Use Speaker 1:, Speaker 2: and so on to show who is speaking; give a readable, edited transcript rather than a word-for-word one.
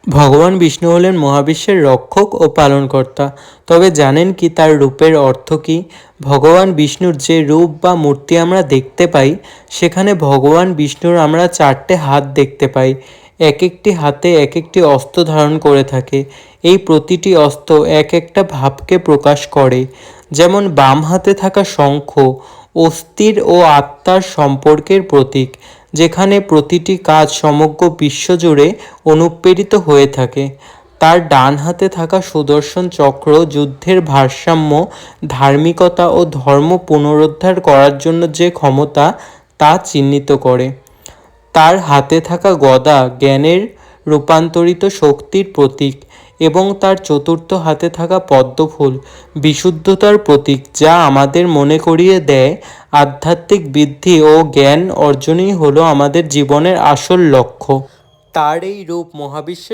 Speaker 1: ভগবান বিষ্ণু হলেন মহাবিশ্বের রক্ষক ও পালনকর্তা। তবে জানেন কি তার রূপের অর্থ কী? ভগবান বিষ্ণুর যে রূপ বা মূর্তি আমরা দেখতে পাই, সেখানে ভগবান বিষ্ণুর আমরা 4টে হাত দেখতে পাই। এক একটি হাতে এক একটি অস্ত্র ধারণ করে থাকে। এই প্রতিটি অস্ত্র এক একটা ভাবকে প্রকাশ করে। যেমন বাম হাতে থাকা শঙ্খ অস্থির ও আত্মার সম্পর্কের প্রতীক, যেখানে প্রতিটি কাজ সমগ্র বিশ্বজুড়ে অনুপ্রেরিত হয়ে থাকে। তার ডান হাতে থাকা সুদর্শন চক্র যুদ্ধের ভারসাম্য, ধার্মিকতা ও ধর্ম পুনরুদ্ধার করার জন্য যে ক্ষমতা, তা চিহ্নিত করে। তার হাতে থাকা গদা জ্ঞানের রূপান্তরিত শক্তির প্রতীক এবং তার চতুর্থ হাতে থাকা পদ্মফুল বিশুদ্ধতার প্রতীক, যা আমাদের মনে করিয়ে দেয় আধ্যাত্মিক বৃদ্ধি ও জ্ঞান অর্জনই হলো আমাদের জীবনের আসল লক্ষ্য। তার এই রূপ মহাবিশ্বের